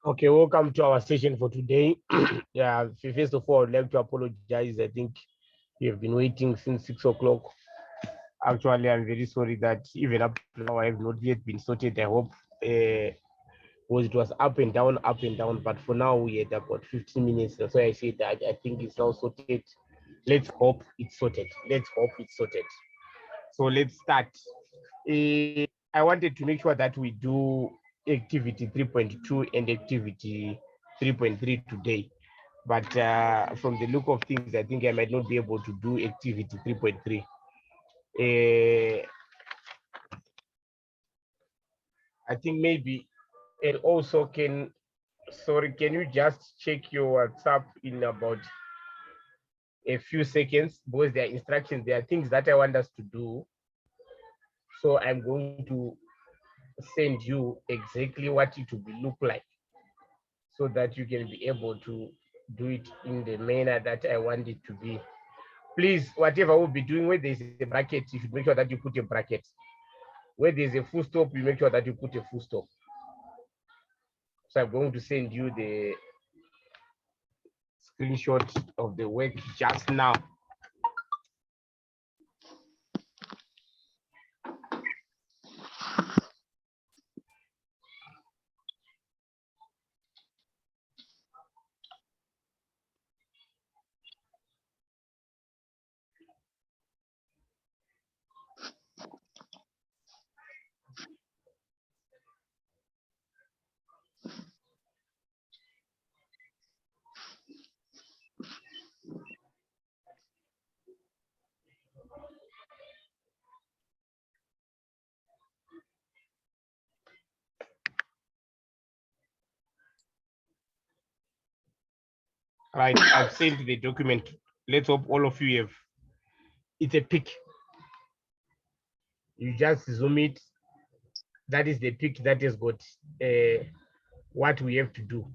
Okay, welcome to our session for today. Yeah, first of all, I'd like to apologize. I think we have been waiting since 6 o'clock. Actually, I'm very sorry that even up to now I have not yet been sorted. I hope was it was up and down, but for now we had about 15 minutes. That's why I said that I think it's now sorted. Let's hope it's sorted. Let's hope it's sorted. So let's start. I wanted to make sure that we do activity 3.2 and activity 3.3 today. But from the look of things, I think I might not be able to do activity 3.3. I think maybe, and also can you just check your WhatsApp in about a few seconds, because there are instructions, there are things that I want us to do. So I'm going to send you exactly what it will look like, so that you can be able to do it in the manner that I want it to be. Please, whatever we'll be doing, where there's a bracket, you should make sure that you put a bracket. Where there's a full stop, you make sure that you put a full stop. So I'm going to send you the screenshot of the work just now. Right, I've sent the document. Let's hope all of you have. It's a pic. You just zoom it. That is the pic that has got what we have to do.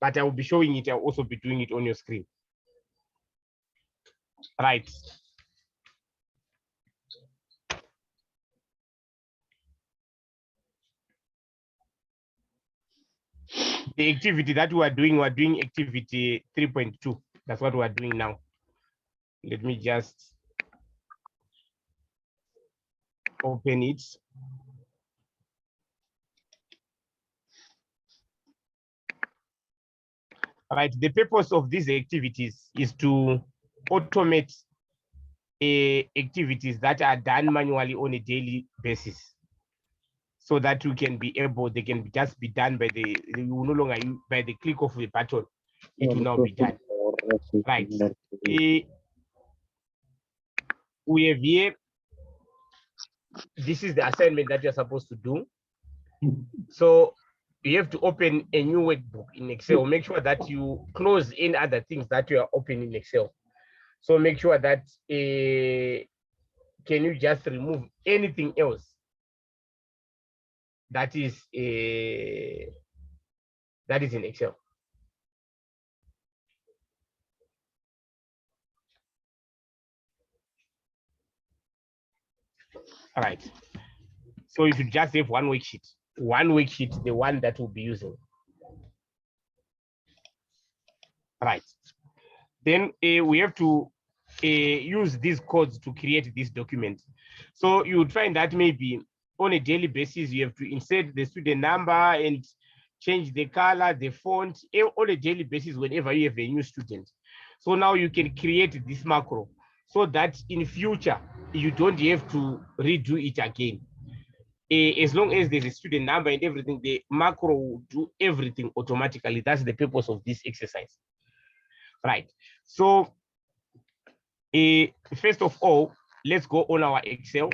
But I will be showing it. I'll also be doing it on your screen. Right. The activity that we're doing activity 3.2. That's what we're doing now. Let me just open it. Right, the purpose of these activities is to automate activities that are done manually on a daily basis, so that you can be able, they can just be done by the, you no longer by the click of a button, it will now be done. Right. We have here, this is the assignment that you're supposed to do. So you have to open a new workbook in Excel. Make sure that you close in other things that you are opening in Excel. So make sure that can you just remove anything else that is in Excel. All right. So you should just have one worksheet, the one that we'll be using. Right. Then we have to use these codes to create this document. So you would find that maybe on a daily basis, you have to insert the student number and change the color, the font, on a daily basis whenever you have a new student. So now you can create this macro so that in future, you don't have to redo it again. As long as there's a student number and everything, the macro will do everything automatically. That's the purpose of this exercise. Right. So first of all, let's go on our Excel.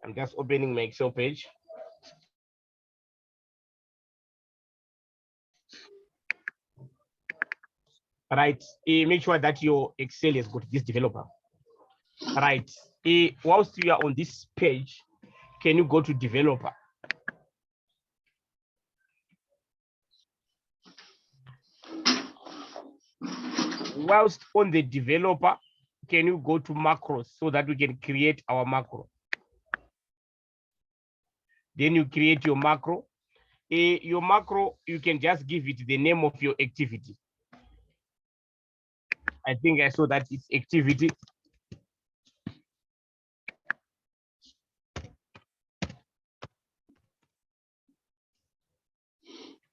I'm just opening my Excel page. Right. Make sure that your Excel has got this developer. Right. Whilst you are on this page, can you go to developer? whilst on the developer, can you go to macros so that we can create our macro? Then you create your macro. Your macro, you can just give it the name of your activity. I think I saw that it's activity.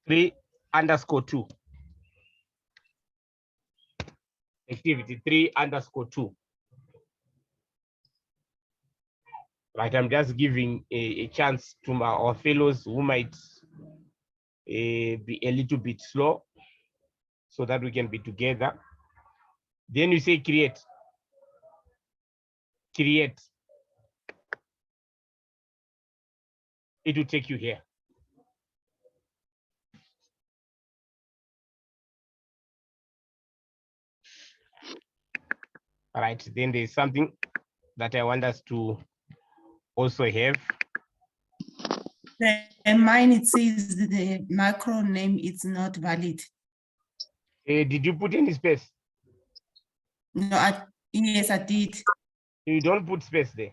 (3_2). Activity 3_2. Right, I'm just giving a chance to our fellows who might be a little bit slow so that we can be together. Then you say create. Create. It will take you here. All right, then there's something that I want us to also have. And mine, it says the macro name is not valid. Did you put any space? No, yes, I did. You don't put space there.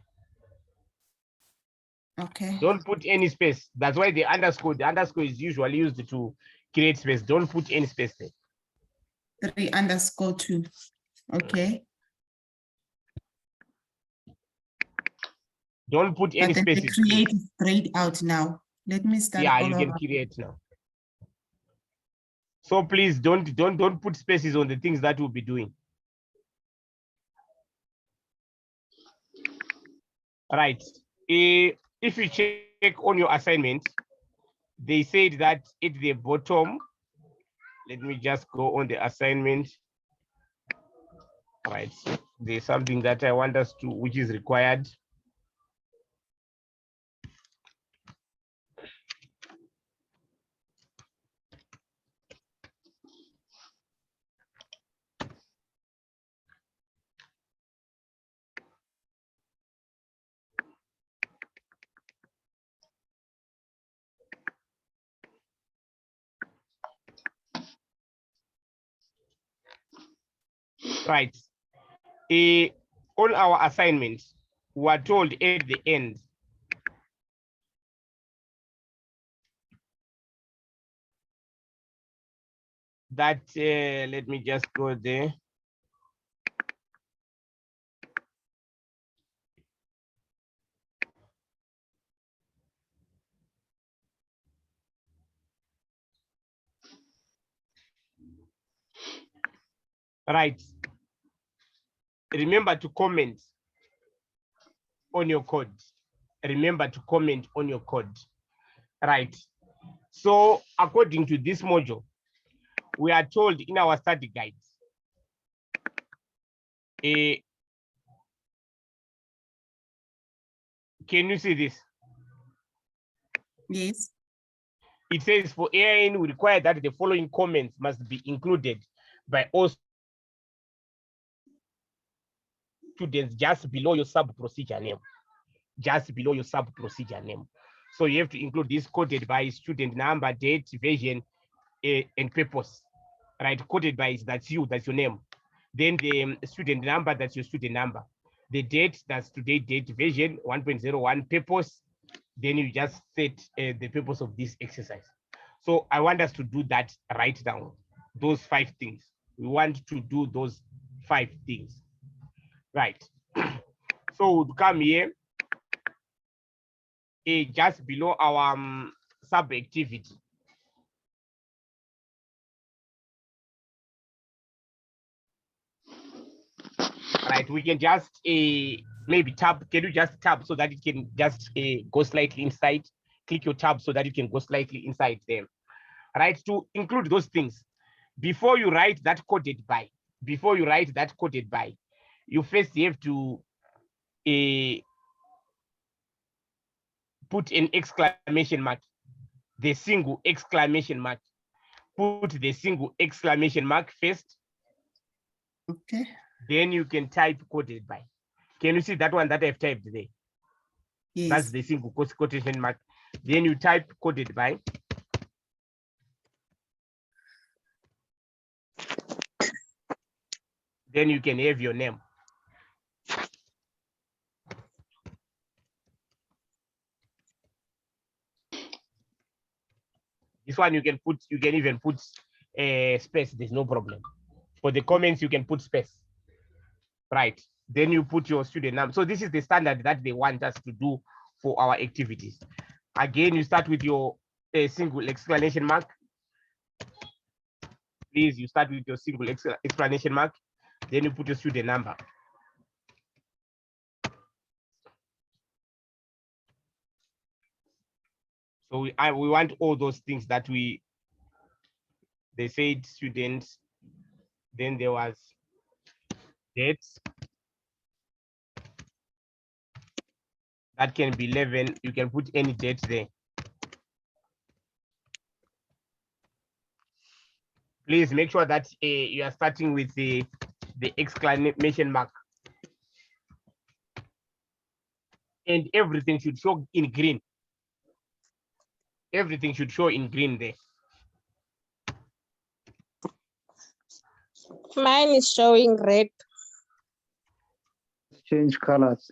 Okay. Don't put any space. That's why the underscore is usually used to create space. Don't put any space there. 3_2. Okay. Don't put any But then the spaces. create is grayed out now. Let me start. Yeah, all you can over. create now. So please don't put spaces on the things that we'll be doing. Right. If you check on your assignment, they said that at the bottom, let me just go on the assignment. Right. There's something that I want us to, which is required. Right. On our assignment, we are told at the end that, let me just go there. Right. Remember to comment on your code. Remember to comment on your code. Right. So according to this module, we are told in our study guides, can you see this? Yes. It says for AIN, we require that the following comments must be included by all students just below your sub-procedure name. Just below your sub-procedure name. So you have to include this coded by student number, date, version, and purpose. Right, coded by, that's you, that's your name. Then the student number, that's your student number. The date, that's today date, version 1.01, purpose. Then you just set the purpose of this exercise. So I want us to do that right now. Those 5 things. We want to do those 5 things. Right. So we'll come here. Just below our sub activity. Right, we can just maybe tab. Can you just tab so that it can just go slightly inside? Click your tab so that you can go slightly inside there. Right, to include those things. Before you write that coded by, you first have to put an exclamation mark, the single exclamation mark. Put the single exclamation mark first. Okay. Then you can type coded by. Can you see that one that I've typed there? Yes. That's the single quotation mark. Then you type coded by. Then you can have your name. This one you can even put space, there's no problem. For the comments, you can put space. Right. Then you put your student name. So this is the standard that they want us to do for our activities. Again, you start with your single exclamation mark. Please, you start with your single exclamation mark. Then you put your student number. So we want all those things that they said students, then there was dates. That can be 11. You can put any date there. Please make sure that you are starting with the exclamation mark. And everything should show in green. Everything should show in green there. Mine is showing red. Change colors.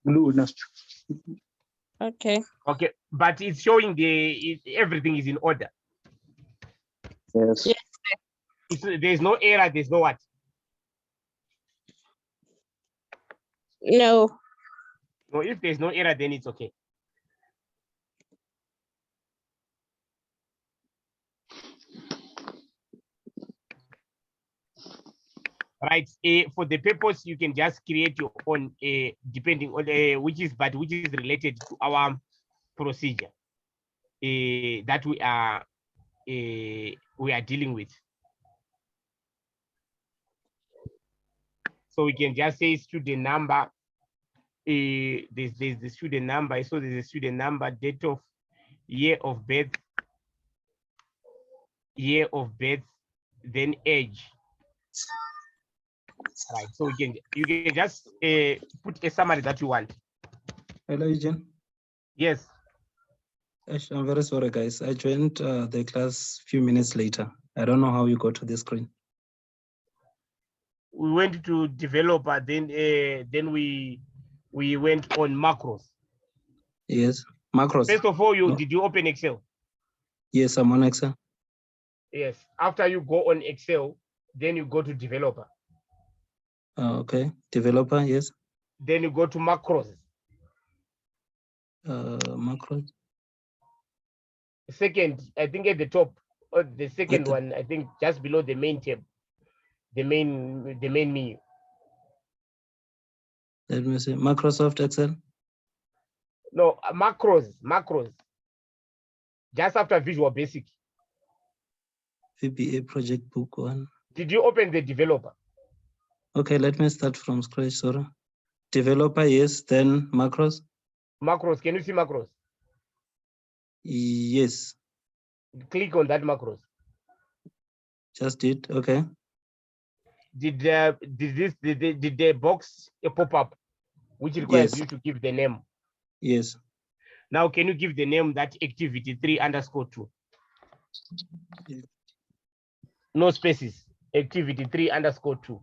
Blue. Okay. Okay, but it's showing everything is in order. Yes. Yeah. There's no error, there's no what? No. No, if there's no error, then it's okay. Right. For the purpose, you can just create your own, depending on which is related to our procedure that we are dealing with. So we can just say student number. There's the student number. So there's a student number, date of year of birth, then age. Right. So you can just put a summary that you want. Hello, Eugene. Yes. I'm very sorry, guys. I joined the class a few minutes later. I don't know how you got to the screen. We went to developer, then we went on macros. Yes, macros. First of all, did you open Excel? Yes, I'm on Excel. Yes. After you go on Excel, then you go to developer. Okay, developer, yes. Then you go to macros. Macros. Second, I think at the top, or the second one, I think just below the main tab, the main menu. Let me see, Microsoft Excel. No, macros. Just after Visual Basic. VBA project book 1. Did you open the developer? Okay, let me start from scratch, sorry. Developer, yes, then macros. Macros, can you see macros? Yes. Click on that macros. Just did, okay. Did the box pop up, which requires you to give the name? Yes. Now, can you give the name that activity 3_2? Yes. No spaces, activity 3_2.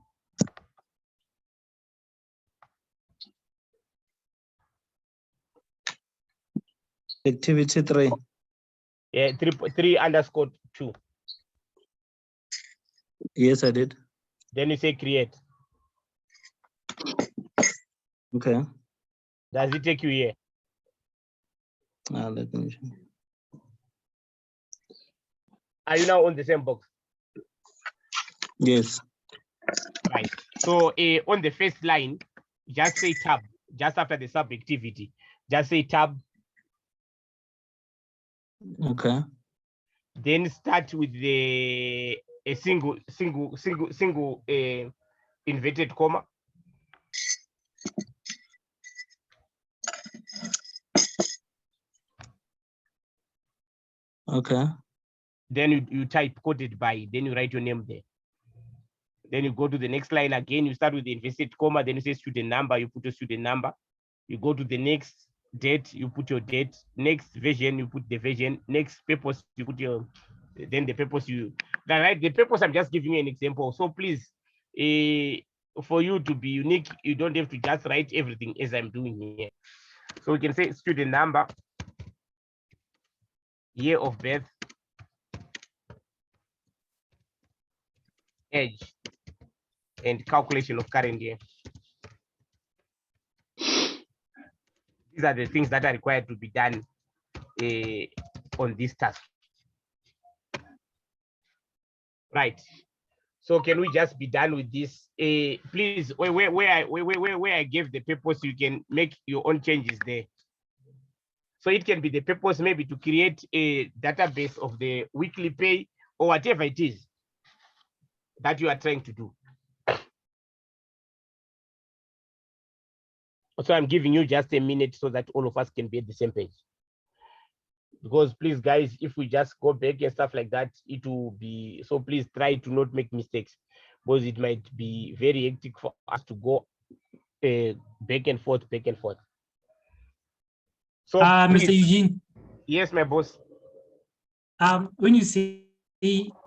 Activity 3. Yeah, 3_2. Yes, I did. Then you say create. Okay. Does it take you here? Let me show. Are you now on the same box? Yes. Right. So on the first line, just say tab. Just after the sub activity, just say tab. Okay. Then start with a single inverted comma. Okay. Then you type coded by, then you write your name there. Then you go to the next line again, you start with the inverted comma, then you say student number, you put your student number. You go to the next date, you put your date. Next version, you put the version. Next purpose, you put your, then the purpose you, right? The purpose, I'm just giving you an example. So please, for you to be unique, you don't have to just write everything as I'm doing here. So we can say student number, year of birth, age, and calculation of current year. These are the things that are required to be done on this task. Right. So can we just be done with this? Please, where I gave the purpose, you can make your own changes there. So it can be the purpose maybe to create a database of the weekly pay or whatever it is that you are trying to do. So I'm giving you just a minute so that all of us can be at the same page. Because please, guys, if we just go back and stuff like that, it will be, so please try to not make mistakes, because it might be very hectic for us to go back and forth. So Mr. please, Eugene, yes, my boss. when you say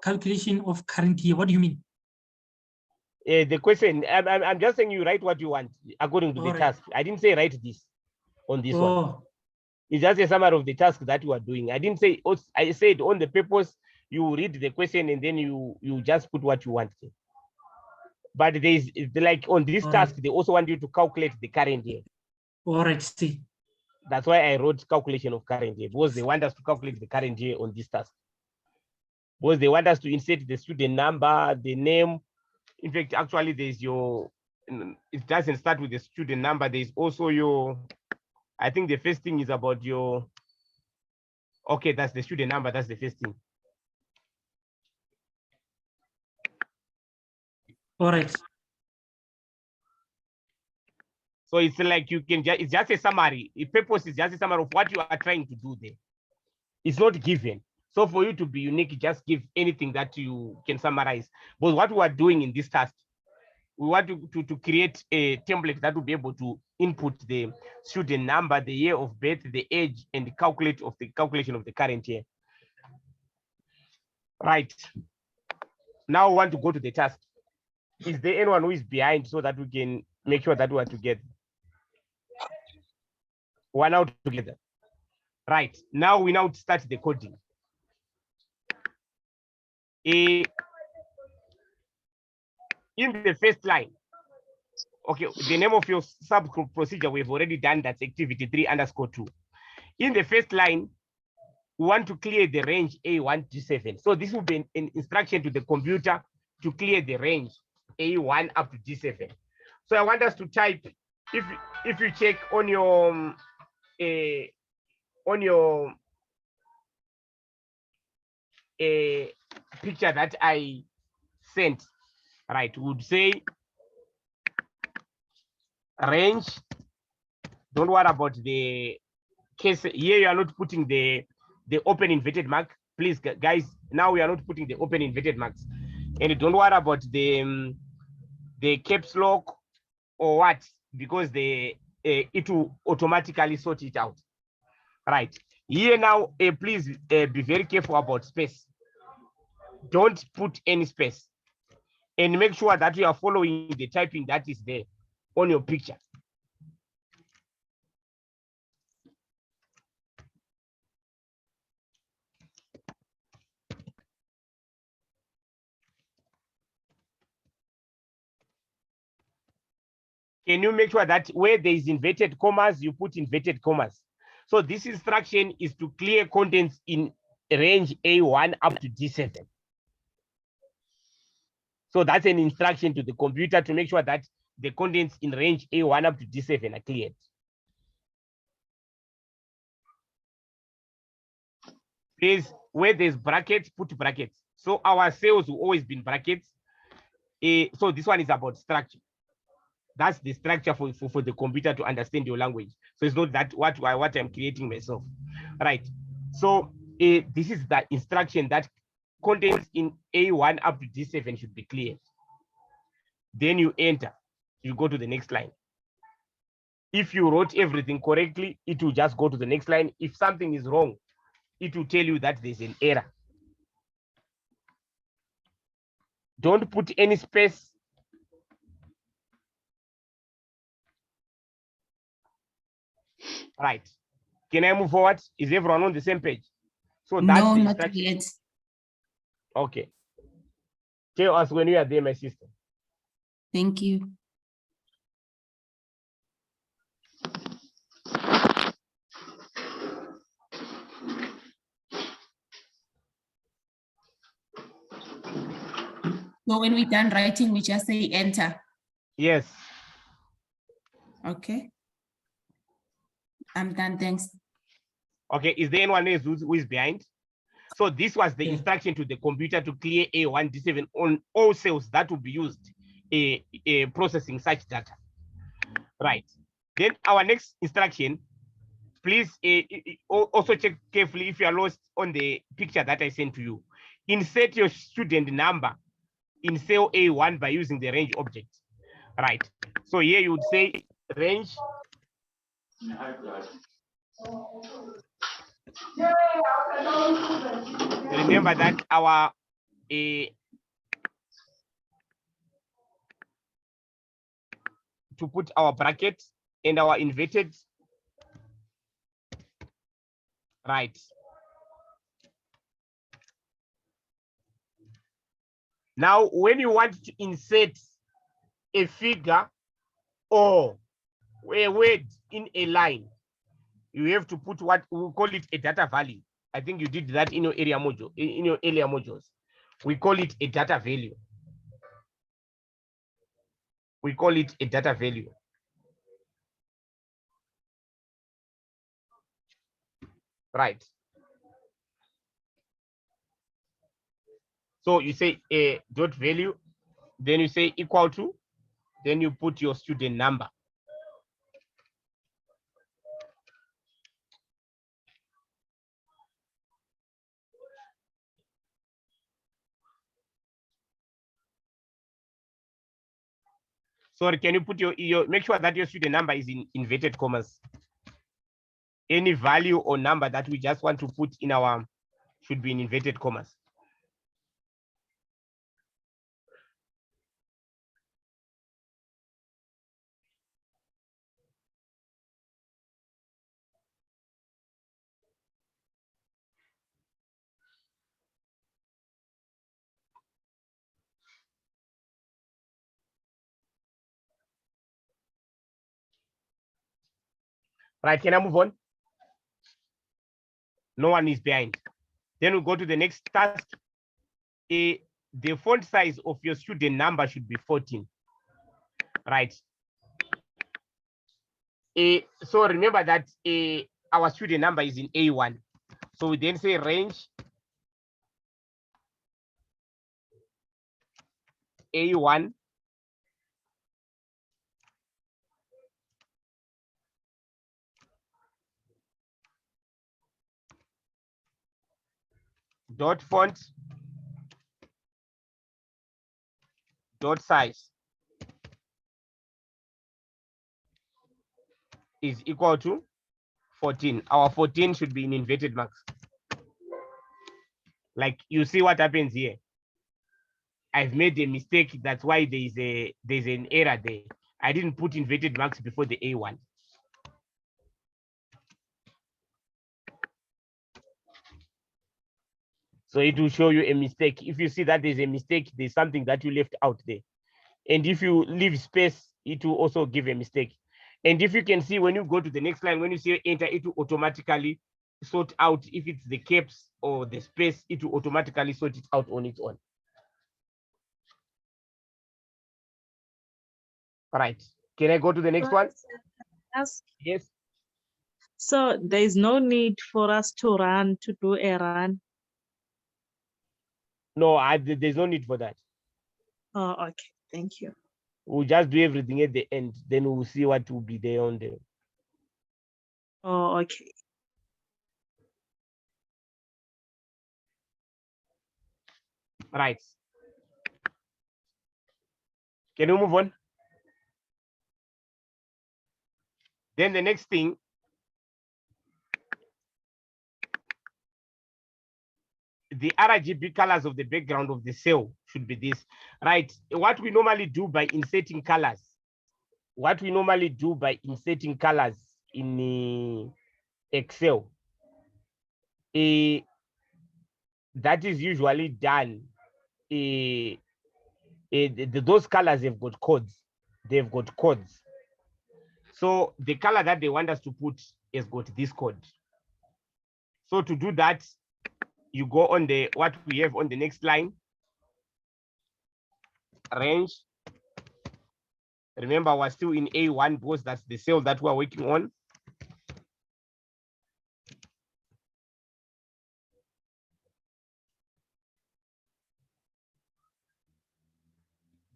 calculation of current year, what do you mean? The question, I'm just saying you write what you want according to the Alright. task. I didn't say write this on this one. Oh, It's just a summary of the task that you are doing. I didn't say, I said on the purpose, you read the question and then you just put what you want. But there's like on this Alright. task, they also want you to calculate the current year. all right, see. That's why I wrote calculation of current year, because they want us to calculate the current year on this task. Because they want us to insert the student number, the name. In fact, actually, there's your, it doesn't start with the student number. There's also your, I think the first thing is about your, okay, that's the student number. That's the first thing. All right. So it's like you can just, it's just a summary. The purpose is just a summary of what you are trying to do there. It's not given. So for you to be unique, just give anything that you can summarize. But what we are doing in this task, we want to create a template that will be able to input the student number, the year of birth, the age, and the calculation of the current year. Right. Now we want to go to the task. Is there anyone who is behind so that we can make sure that we are together? One out together. Right. Now we start the coding. In the first line, okay, the name of your subgroup procedure, we've already done, that's activity 3_2. In the first line, we want to clear the range A1 to 7. So this will be an instruction to the computer to clear the range A1 up to D7. So I want us to type, if you check on your picture that I sent, right, would say range. Don't worry about the case here. You are not putting the open inverted mark, please, guys. Now we are not putting the open inverted marks, and don't worry about the caps lock or what, because it will automatically sort it out. Right here now, please be very careful about space. Don't put any space, and make sure that you are following the typing that is there on your picture. Can you make sure that where there is inverted commas, you put inverted commas? So this instruction is to clear contents in range A1 up to D7. So that's an instruction to the computer to make sure that the contents in range A1 up to D7 are cleared. Please, where there's brackets, put brackets. So our cells will always be in brackets. So this one is about structure. That's the structure for the computer to understand your language. So it's not that what I'm creating myself. Right. So this is the instruction that contents in A1 up to D7 should be clear. Then you enter, you go to the next line. If you wrote everything correctly, it will just go to the next line. If something is wrong, it will tell you that there's an error. Don't put any space. Right. Can I move forward? Is everyone on the same page? So that's No, the not instruction. yet. Okay. Tell us when you are there, my sister. Thank you. So when we're done writing, we just say enter. Yes. Okay. I'm done, thanks. Okay. Is there anyone else who is behind? So this was the Yeah. instruction to the computer to clear A1D7 on all cells that will be used processing such data. Right. Then our next instruction, please also check carefully if you are lost on the picture that I sent to you. Insert your student number in cell A1 by using the range object. Right. So here you would say range. Remember that our to put our bracket and our inverted. Right. Now, when you want to insert a figure or a word in a line, you have to put what we call it a data value. I think you did that in your area module, in your earlier modules. We call it a data value. We call it a data value. Right. So you say a dot value, then you say equal to, then you put your student number. Sorry, can you put your make sure that your student number is in inverted commas. Any value or number that we just want to put in our should be in inverted commas. Right, can I move on? No one is behind. Then we go to the next task. The font size of your student number should be 14. Right. So remember that our student number is in A1. So we then say range A1 dot font dot size is equal to 14. Our 14 should be in inverted marks. Like you see what happens here. I've made a mistake. That's why there's an error there. I didn't put inverted marks before the A1. So it will show you a mistake. If you see that there's a mistake, there's something that you left out there. And if you leave space, it will also give a mistake. And if you can see when you go to the next line, when you see enter, it will automatically sort out if it's the caps or the space, it will automatically sort it out on its own. All right. Can I go to the next one? Yes. So there is no need for us to run to do a run. No, there's no need for that. Oh, okay. Thank you. We'll just do everything at the end. Then we'll see what will be there on there. Oh, okay. Right. Can we move on? Then the next thing, the RGB colors of the background of the cell should be this, right? What we normally do by inserting colors, in Excel, that is usually done. Those colors have got codes. They've got codes. So the color that they want us to put has got this code. So to do that, you go on the what we have on the next line, range. Remember, we're still in A1 because that's the cell that we're working on.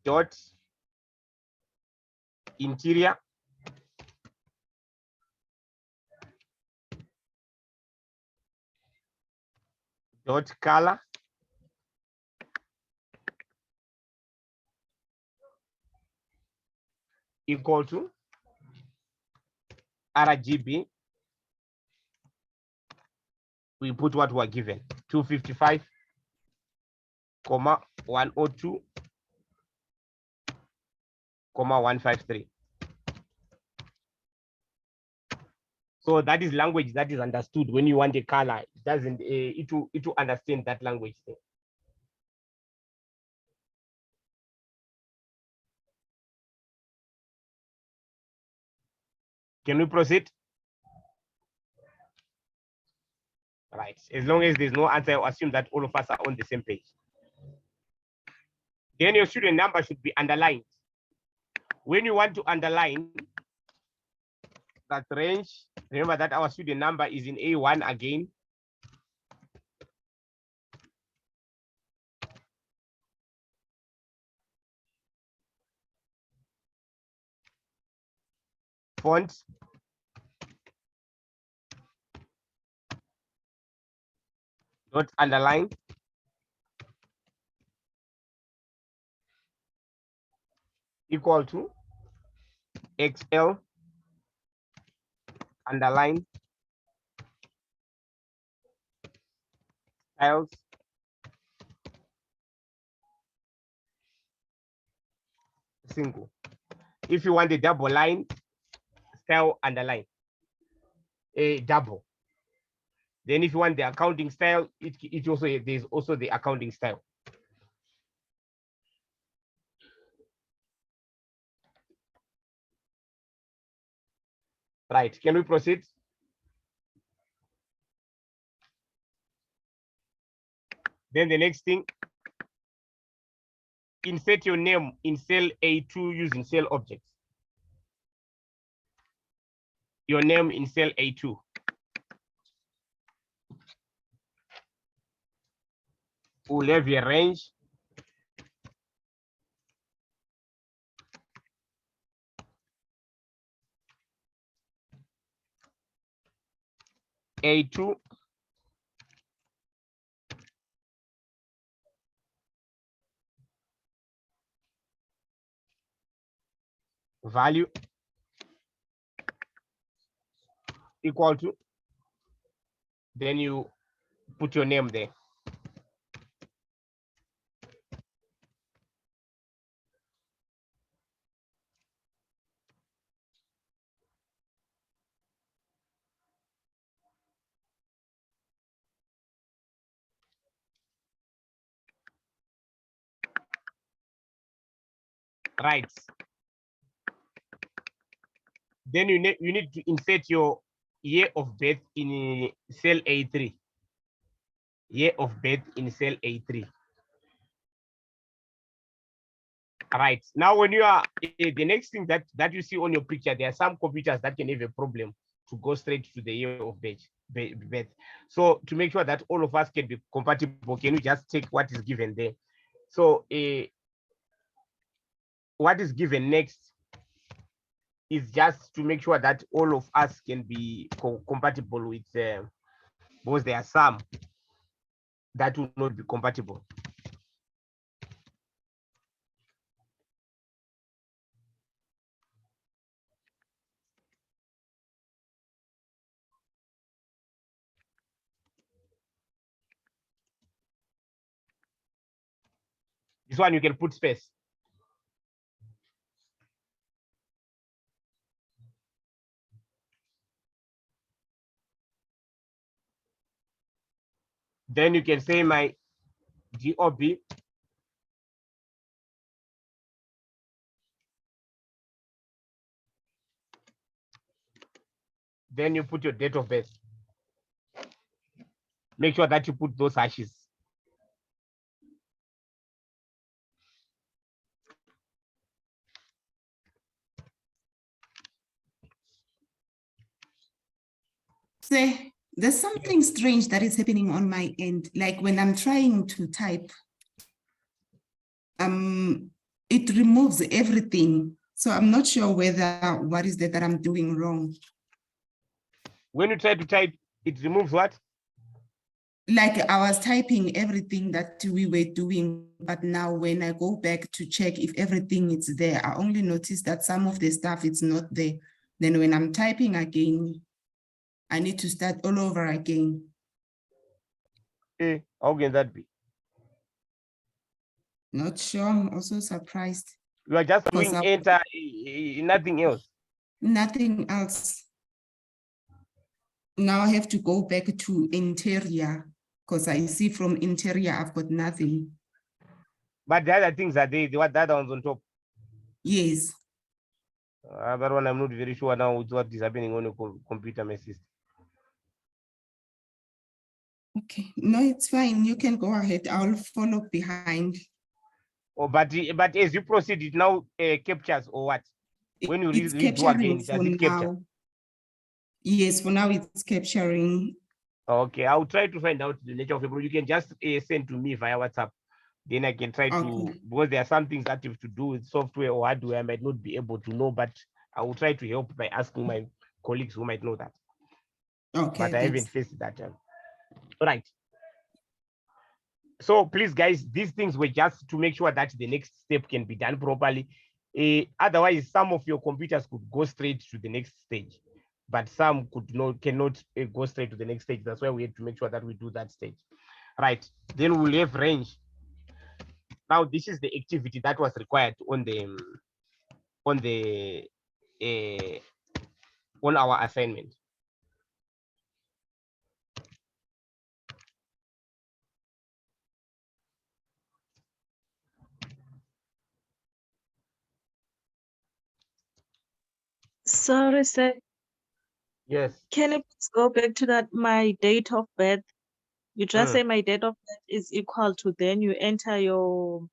Dot interior. Dot color. Equal to RGB. We put what we're given, 255, 102, 153. So that is language that is understood when you want a color. It doesn't it will understand that language thing. Can we proceed? Right. As long as there's no answer, I assume that all of us are on the same page. Then your student number should be underlined. When you want to underline that range, remember that our student number is in A1 again. Font. Dot underline. Equal to XL underline styles single. If you want a double line, style underline a double. Then if you want the accounting style, it also there's also the accounting style. Right, can we proceed? Then the next thing, insert your name in cell A2 using cell objects. Your name in cell A2. We'll have your range. A2. Value equal to, then you put your name there. Right. Then you need to insert your year of birth in cell A3. Year of birth in cell A3. Right. Now, when you are the next thing that you see on your picture, there are some computers that can have a problem to go straight to the year of birth. So to make sure that all of us can be compatible, can you just take what is given there? So what is given next is just to make sure that all of us can be compatible with, because there are some that will not be compatible. This one you can put space. Then you can say my GOB. Then you put your date of birth. Make sure that you put those hashes. Say, there's something strange that is happening on my end. Like when I'm trying to type, it removes everything. So I'm not sure whether what is that I'm doing wrong. When you try to type, it removes what? Like I was typing everything that we were doing, but now when I go back to check if everything is there, I only notice that some of the stuff is not there. Then when I'm typing again, I need to start all over again. How can that be? Not sure, I'm also surprised. You are just Because doing enter, nothing else. Nothing else. Now I have to go back to interior because I see from interior I've got nothing. But the other things are there, the other ones on top. Yes. That one I'm not very sure now with what is happening on your computer, my sister. Okay, no, it's fine. You can go ahead. I'll follow behind. Oh, but as you proceed, it now captures or what? When you It's redo again, capturing does for it capture? now. Yes, for now it's capturing. Okay, I'll try to find out the nature of the problem. You can just send to me via WhatsApp. Then I can try to, Okay. because there are some things that have to do with software or hardware I might not be able to know, but I will try to help by asking my colleagues who might know that. Okay. But I haven't Thanks. faced that. All right. So please, guys, these things were just to make sure that the next step can be done properly. Otherwise, some of your computers could go straight to the next stage, but some cannot go straight to the next stage. That's why we have to make sure that we do that stage. Right. Then we'll have range. Now, this is the activity that was required on our assignment. Sorry, sir. Yes. Can you please go back to that, my date of birth? You just Mm. say my date of birth is equal to, then you enter your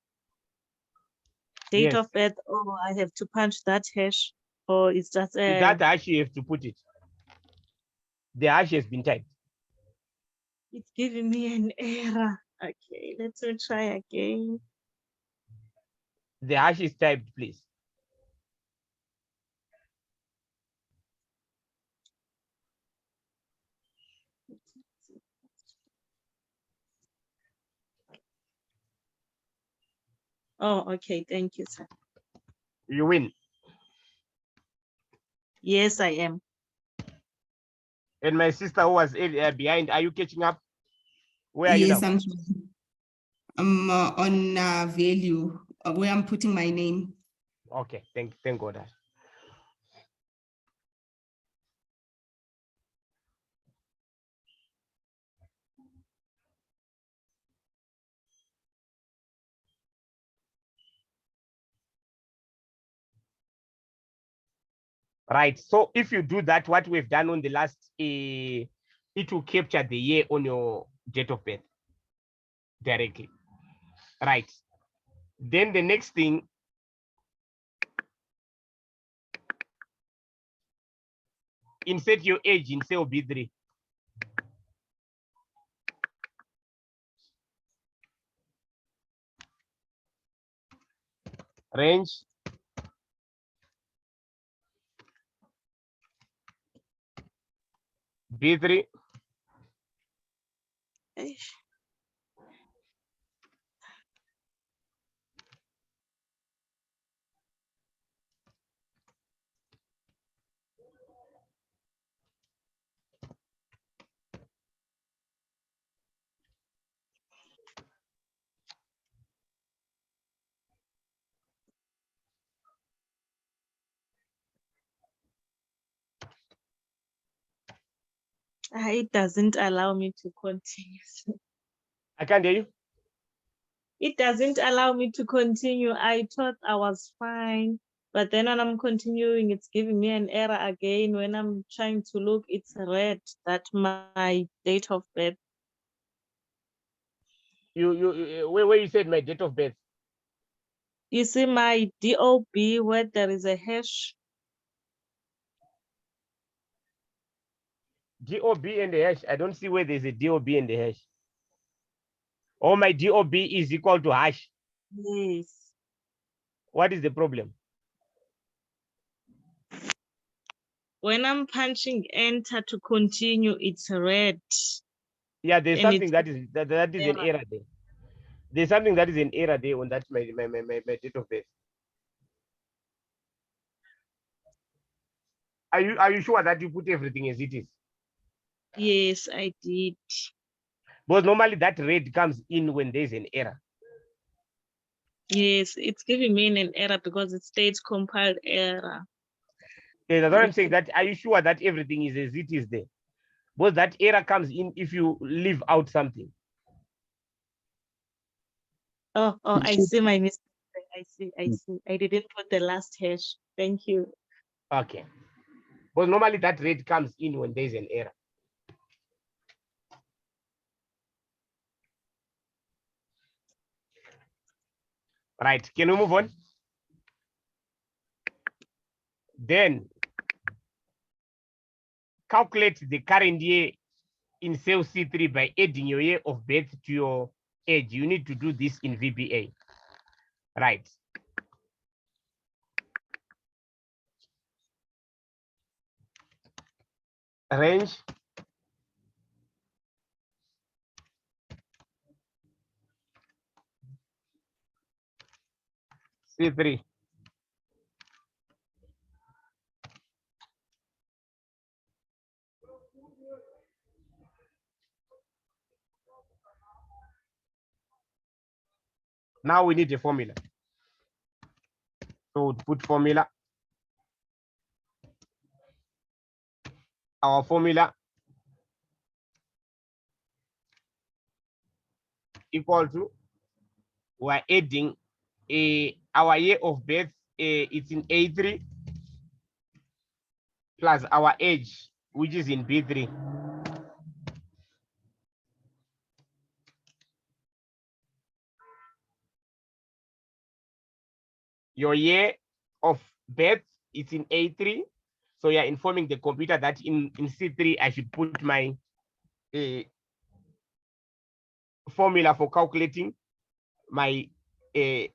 date Yes. of birth, or I have to punch that hash, or it's just That hash you have to put it. The hash has been typed. it's giving me an error. Okay, let's try again. The hash is typed, please. Oh, okay, thank you, sir. You win. Yes, I am. And my sister who was behind, are you catching up? Where are you Yes, now? I'm on value where I'm putting my name. Okay, thank God. Right. So if you do that, what we've done on the last, it will capture the year on your date of birth directly. Right. Then the next thing, insert your age in cell B3. Range. B3. Eish. It doesn't allow me to continue. I can't hear you. It doesn't allow me to continue. I thought I was fine, but then when I'm continuing, it's giving me an error again. When I'm trying to look, it's red. That my date of birth. Where you said my date of birth. You see my DOB where there is a hash. DOB and the hash. I don't see where there's a DOB and the hash. Oh, my DOB is equal to hash. Yes. What is the problem? When I'm punching enter to continue, it's red. Yeah, there's And something it's that is an error there. There's something that is an error there on that my date of birth. Are you sure that you put everything as it is? Yes, I did. Because normally that red comes in when there's an error. Yes, it's giving me an error because it states compiled error. Okay, that's what I'm saying. That are you sure that everything is as it is there? Because that error comes in if you leave out something. Oh, I should- see my mistake. I see. I didn't put the last hash. Thank you. Okay. But normally that red comes in when there's an error. Right. Can we move on? Then calculate the current year in cell C3 by adding your year of birth to your age. You need to do this in VBA. Right. Range. C3. Now we need a formula. So we'll put formula. Our formula equal to, we're adding our year of birth, it's in A3 plus our age, which is in B3. Your year of birth is in A3. So you're informing the computer that in C3, I should put my formula for calculating my am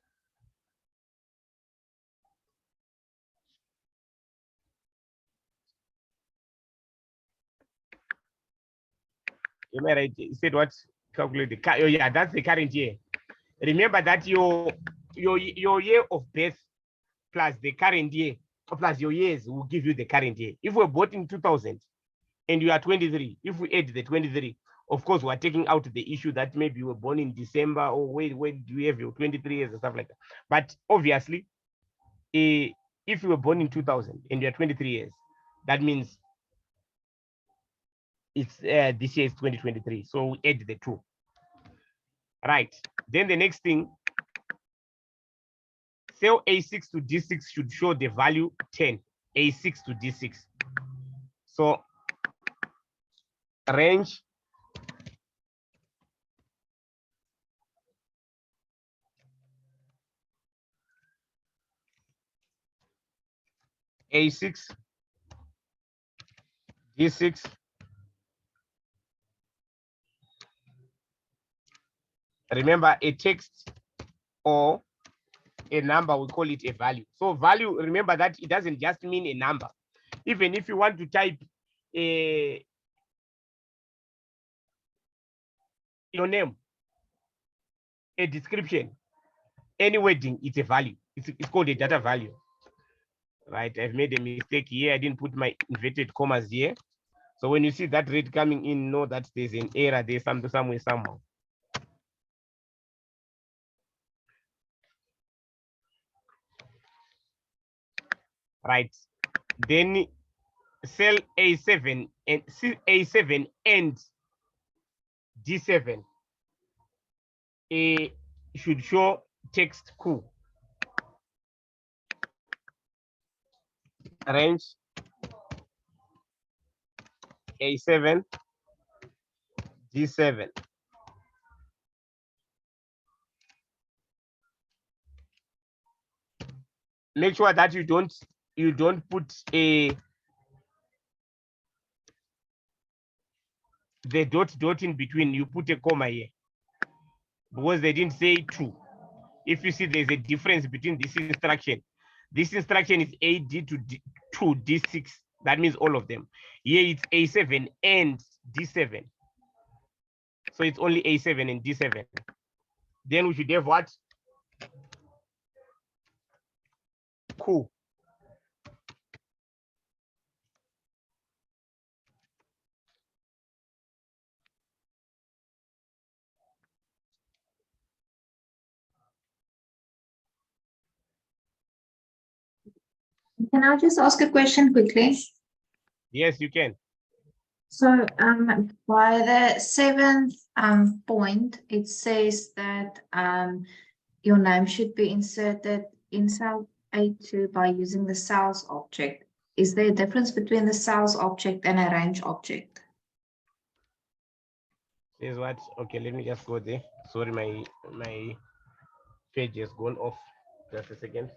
I right? You said what? Calculate the oh, yeah, that's the current year. Remember that your year of birth plus the current year plus your years will give you the current year. If we're bought in 2000 and you are 23, if we add the 23, of course, we're taking out the issue that maybe you were born in December or when do you have your 23 years and stuff like that. But obviously, if you were born in 2000 and you're 23 years, that means it's this year is 2023. So we add the 2. Right. Then the next thing, cell A6 to D6 should show the value 10, A6 to D6. So range A6, D6, remember a text or a number, we call it a value. So value, remember that it doesn't just mean a number. Even if you want to type your name, a description, any wording, it's a value. It's called a data value. Right, I've made a mistake here. I didn't put my inverted commas here. So when you see that red coming in, know that there's an error there somewhere, somehow. Right, then cell A7 and A7 and D7. should show text Ku. Range A7, G7. Make sure that you don't put the dot in between. You put a comma here because they didn't say 2. If you see there's a difference between this instruction is AD to D6. That means all of them. Here it's A7 and D7. So it's only A7 and D7. Then we should have what? Ku. Can I just ask a question quickly? Yes, you can. So by the 7th point, it says that your name should be inserted in cell A2 by using the cells object. Is there a difference between the cells object and a range object? Is what? Okay, let me just go there. Sorry, my page has gone off. Just a second.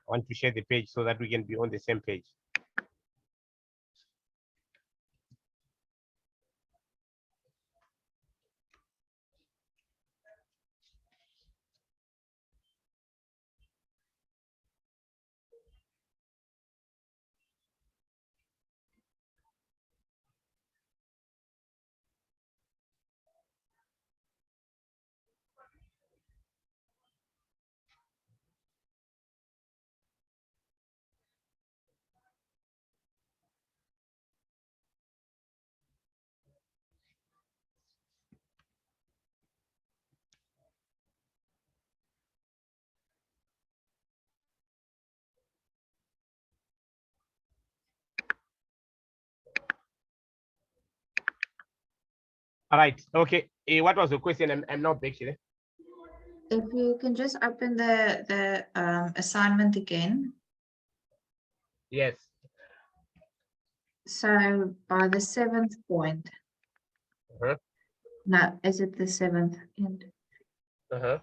I want to share the page so that we can be on the same page. All right. Okay. What was the question? I'm not back here. If you can just open the assignment again. Yes. So by the 7th point. Uh-huh. No, is it the 7th? Uh-huh.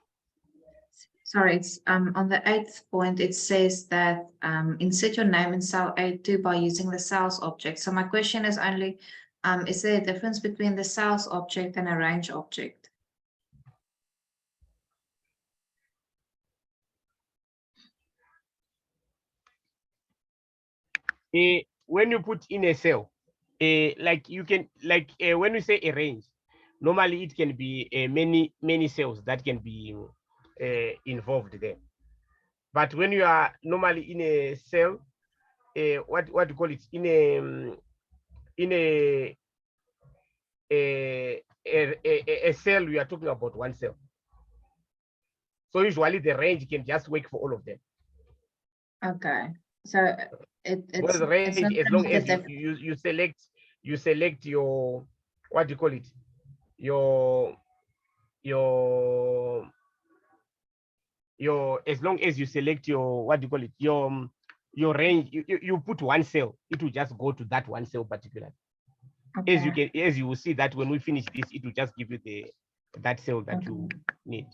Sorry, it's on the 8th point, it says that insert your name in cell A2 by using the cells object. So my question is only, is there a difference between the cells object and a range object? When you put in a cell, like you can, like when you say a range, normally it can be many cells that can be involved there. But when you are normally in a cell, what do you call it? In a cell, we are talking about one cell. So usually the range can just work for all of them. Okay, so Well, the range, as long as you select your, what do you call it? As long as you select your, what do you call it? Your range, you put one cell, it will just go to that one cell particularly. Okay. As you will see that when we finish this, it will just give you that cell that you need.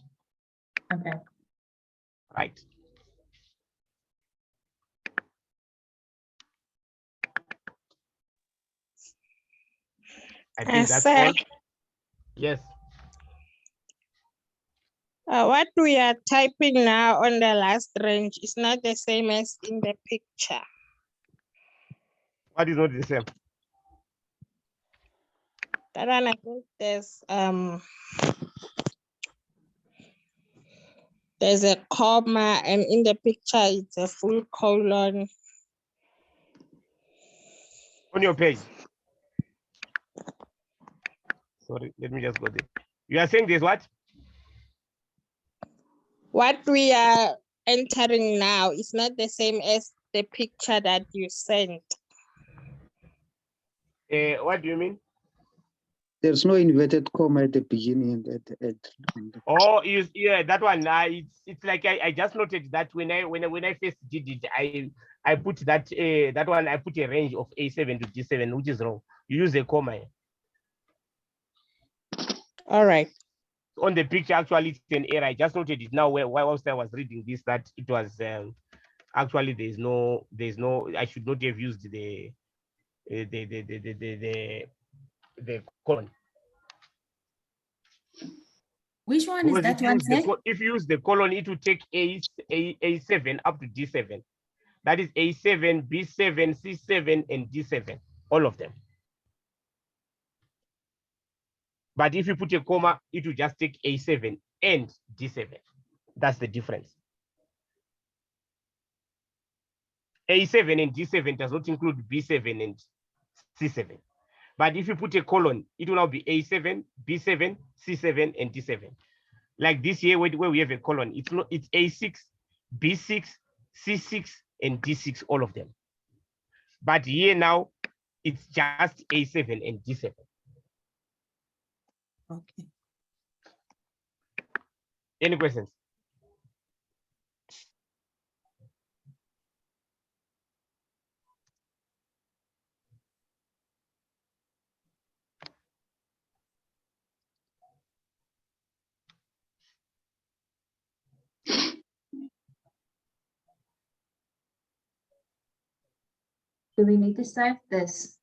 Okay. Right. I think that's all. Yes. What we are typing now on the last range is not the same as in the picture. What is not the same? That one, I think there's a comma, and in the picture it's a full colon. On your page. Sorry, let me just go there. You are saying there's what? What we are entering now is not the same as the picture that you sent. What do you mean? There's no inverted comma at the beginning and at the end. Oh, yeah, that one. It's like I just noted that when I first did it, I put that that one. I put a range of A7 to D7, which is wrong. You use a comma. All right. On the picture, actually, it's an error. I just noted it now. Whilst I was reading this, that it was actually there's no. I should not have used the colon. Which one is Because that one, sir? if you use the colon, it will take A7 up to D7. That is A7, B7, C7, and D7, all of them. But if you put a comma, it will just take A7 and D7. That's the difference. A7 and D7 does not include B7 and C7. But if you put a colon, it will now be A7, B7, C7, and D7. Like this here, where we have a colon, it's A6, B6, C6, and D6, all of them. But here now, it's just A7 and D7. Okay. Any questions? Do we need to save this?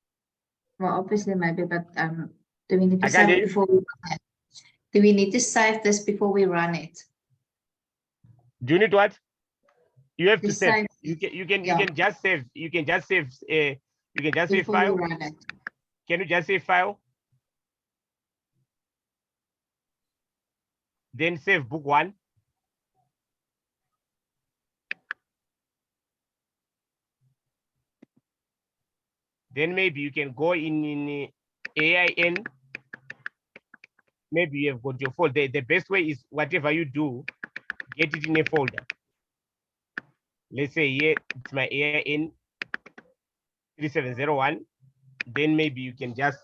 Well, obviously maybe, but do we need to I can't save hear it you. before we run it? Do we need to save this before we run it? Do you need what? You have To to save. save You yeah. can just save. You can just save. You can just say before we file. run it. Can you just say file? Then save book 1. Then maybe you can go in AIN. Maybe you have got your folder. The best way is whatever you do, get it in a folder. Let's say here it's my AIN 3701. Then maybe you can just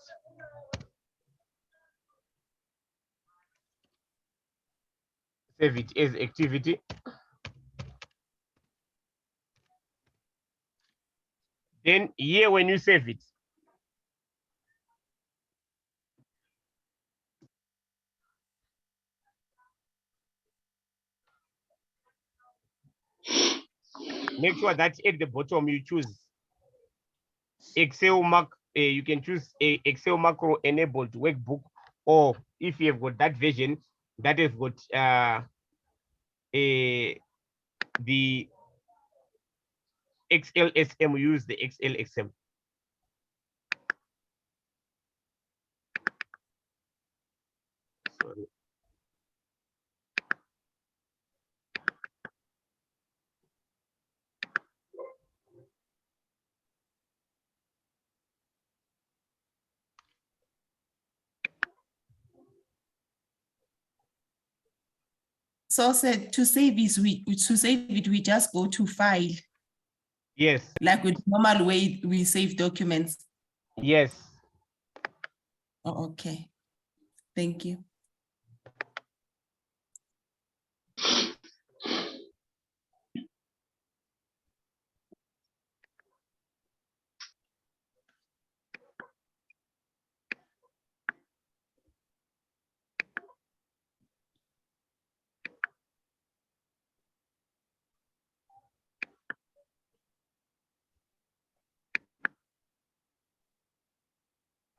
save it as activity. Then here when you save it, make sure that at the bottom you choose Excel you can choose a Excel macro enabled workbook, or if you have got that version that has got the XLSM, use the XLSM. Sorry. So said to save it, we just go to file, Yes, like with normal way we save documents. yes. Oh, okay. Thank you.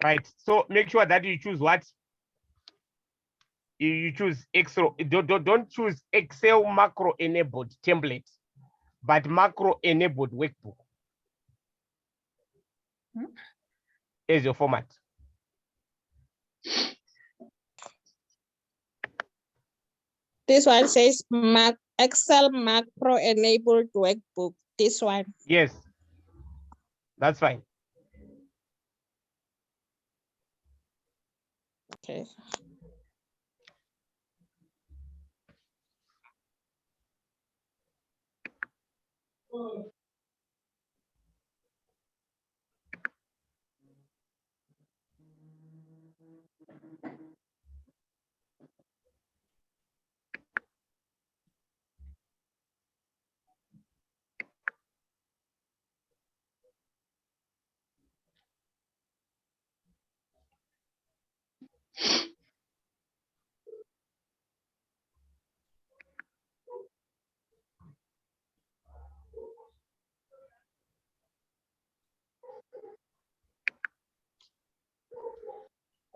Right. So make sure that you choose what? You choose Excel. Don't choose Excel macro enabled template, but macro enabled workbook as your format. This one says Excel macro enabled workbook. This one. Yes, that's fine. Okay.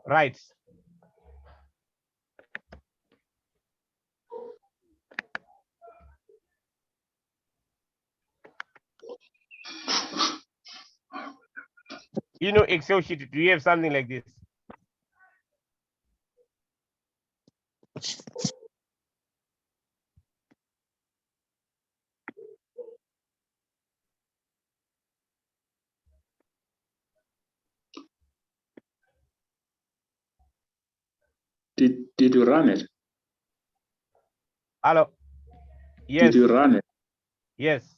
Right. You know, Excel sheet, do you have something like this? Did you run it? Hello. Yes. Did you run it? Yes.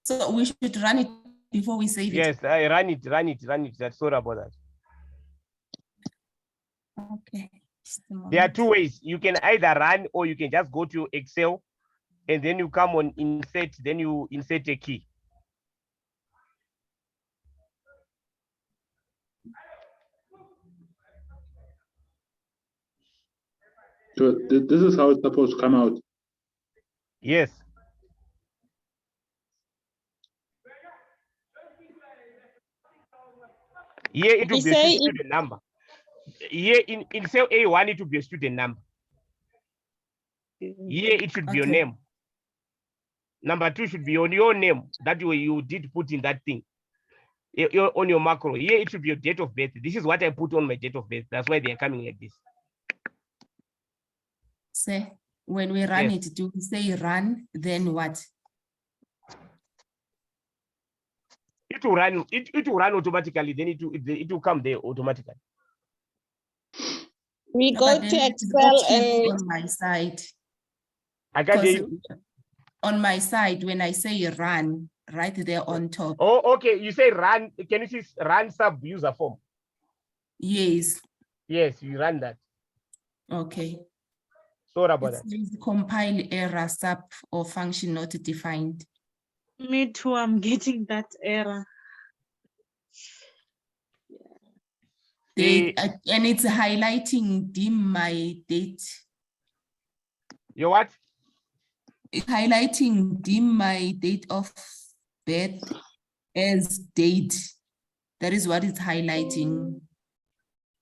So we should run it before we save it. Yes. I run it. That's sorry about that. Okay. Just a There are moment. two ways. You can either run or you can just go to Excel and then you come on insert, then you insert a key. So this is how it's supposed to come out. Yes. Here it will You be a say student number. Here in cell A1, it will be a student number. Here it should be your Okay. name. Number 2 should be on your name. That way you did put in that thing. On your macro. Here it should be your date of birth. This is what I put on my date of birth. That's why they are coming like this. Say, when we run Yes. it, do we say run, then what? It will run. It will run automatically. Then it will come there automatically. we No, go but to then it's Excel optional and on my side. I can't hear Because you. on my side, when I say run, right there on top, Oh, okay. You say run. Can you see run sub user form? yes, Yes, you run that. okay. Sorry about It that. says compile error sub or function not defined. Me too, I'm getting that error. And it's highlighting dim my date. You what? It's highlighting dim my date of birth as date. That is what it's highlighting.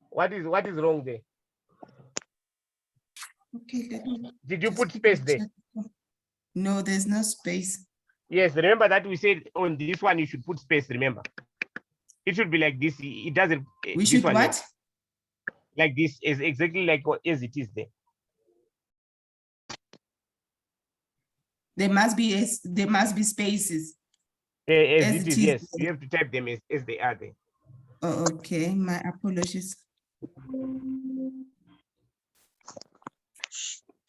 What is wrong there? Okay, let me Did you just put quickly space there? check. No, there's no space. Yes, remember that we said on this one you should put space, remember. It should be like this. It doesn't. We this should one what? here, like this is exactly like as it is there. There must be spaces. As As it it is, is yes. there. You have to type them as they are there. Oh, okay, my apologies.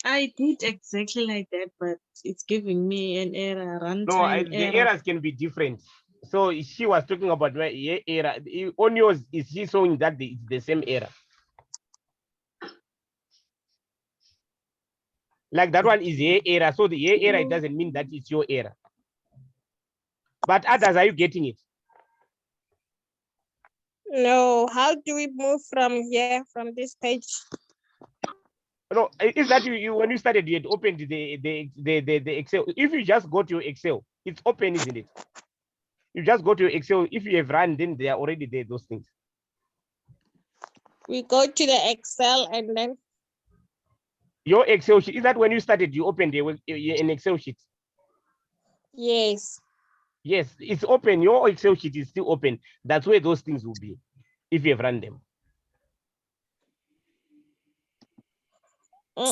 I did exactly like that, but it's giving me an error, No, runtime the error. errors can be different. So she was talking about my error. On yours, is she showing that it's the same error? Like that one is a error. So the error, it doesn't mean that it's your error. But others, are you getting it? no, how do we move from here, from this page? No, is that you when you started, you had opened the Excel. If you just go to your Excel, it's open, isn't it? You just go to your Excel. If you have run, then they are already there, those things. We go to the Excel and then Your Excel sheet, is that when you started, you opened an Excel sheet? yes. Yes, it's open. Your Excel sheet is still open. That's where those things will be, if you have run them.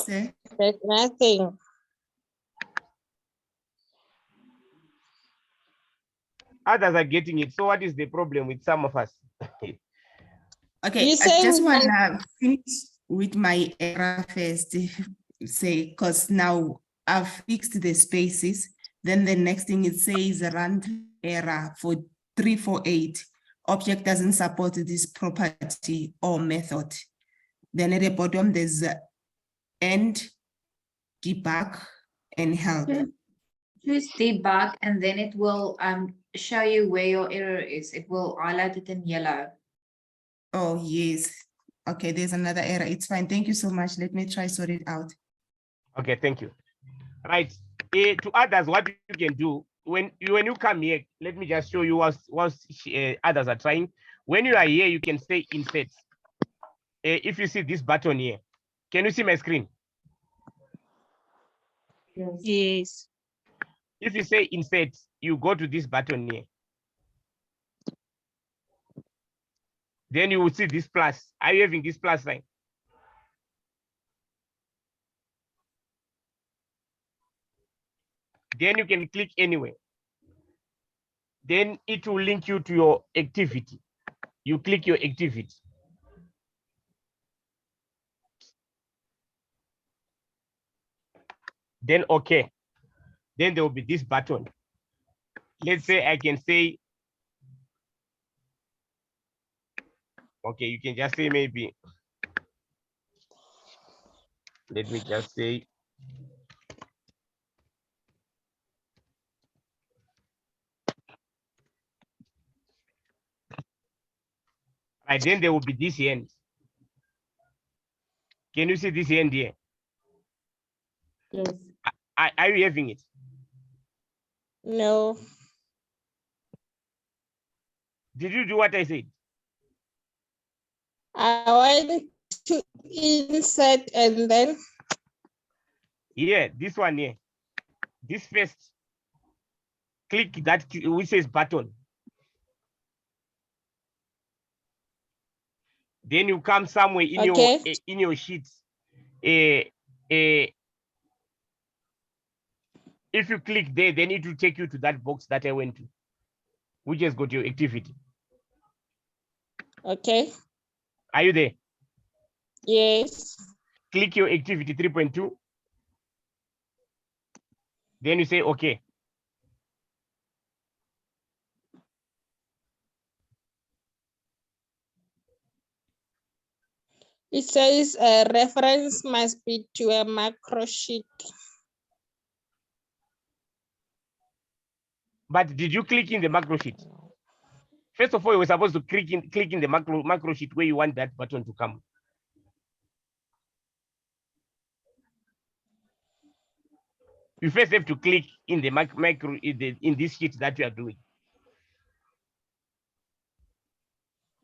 Say, There's nothing. Others are getting it. So what is the problem with some of us? okay, You I say just we want can- to finish with my error first, say, because now I've fixed the spaces. Then the next thing it says run error for 348. Object doesn't support this property or method. Then at the bottom, there's end, debug, and help. Choose debug, and then it will show you where your error is. It will highlight it in yellow. Oh, yes. Okay, there's another error. It's fine. Thank you so much. Let me try sort it out. Okay, thank you. Right. To others, what you can do when you come here, let me just show you what others are trying. When you are here, you can say insert. If you see this button here, can you see my screen? Yes. If you say insert, you go to this button here. Then you will see this plus. Are you having this plus sign? Then you can click anywhere. Then it will link you to your activity. You click your activity. Then okay. Then there will be this button. Let's say I can say, okay, you can just say maybe, let me just say, and then there will be this end. Can you see this end here? Yes. Are you having it? No. Did you do what I said? I went to insert and then Yeah, this one here. This first, click that which says button. Then you come somewhere in your sheets. If you click there, then it will take you to that box that I went to, which has got your activity. okay. Are you there? Yes. Click your activity 3.2. Then you say okay. It says a reference must be to a macro sheet. But did you click in the macro sheet? First of all, you were supposed to click in the macro sheet where you want that button to come. You first have to click in the macro in this sheet that you are doing.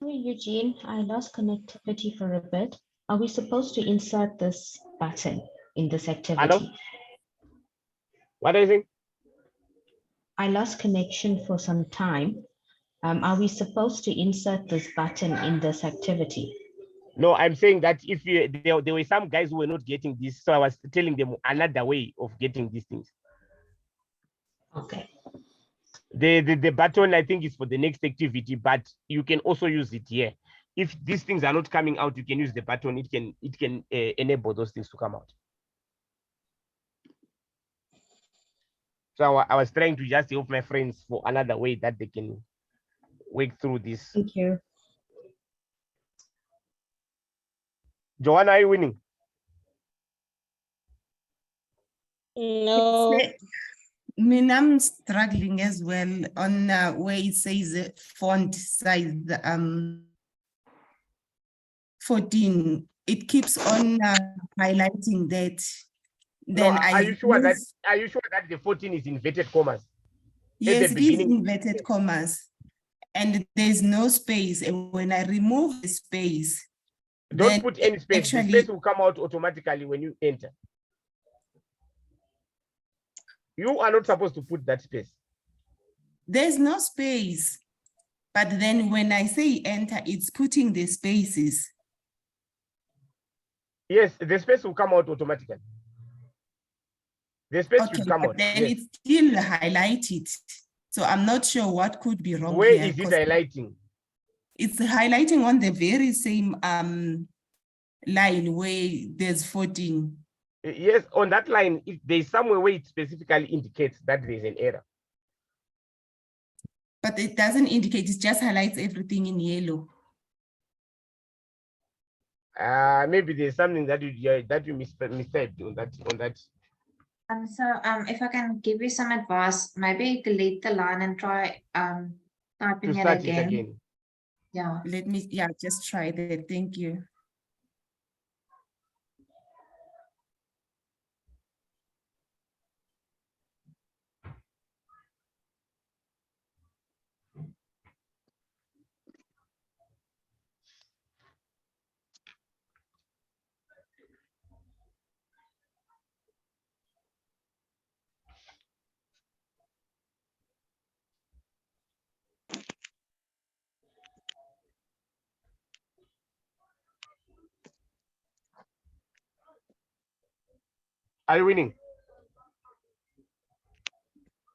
Eugene, I lost connectivity for a bit. Are we supposed to insert this button in this activity? Hello? What do you think? I lost connection for some time. Are we supposed to insert this button in this activity? No, I'm saying that if there were some guys who were not getting this, so I was telling them another way of getting these things. Okay. The button, I think, is for the next activity, but you can also use it here. If these things are not coming out, you can use the button. It can enable those things to come out. So I was trying to just help my friends for another way that they can work through this. Thank you. Joanna, are you winning? No. I mean, I'm struggling as well on where it says font size 14. It keeps on highlighting that. Then No, are you sure that the 14 is inverted commas? Yes, it is inverted commas, and there's no space. And when I remove the space, don't put any space. Actually, the space will come out automatically when you enter. You are not supposed to put that space. There's no space, but then when I say enter, it's putting the spaces. Yes, the space will come out automatically. The space Okay, should come but out. then Yes. it's still highlighted. So I'm not sure what could be wrong Where here, is it 'cause highlighting? it's highlighting on the very same line where there's 14. Yes, on that line, if there's somewhere where it specifically indicates that there's an error. But it doesn't indicate, it just highlights everything in yellow. Maybe there's something that you mistyped on that. If I can give you some advice, maybe delete the line and try To typing it start it again. again. Yeah. Let me, yeah, just try that. Thank you. Are you winning?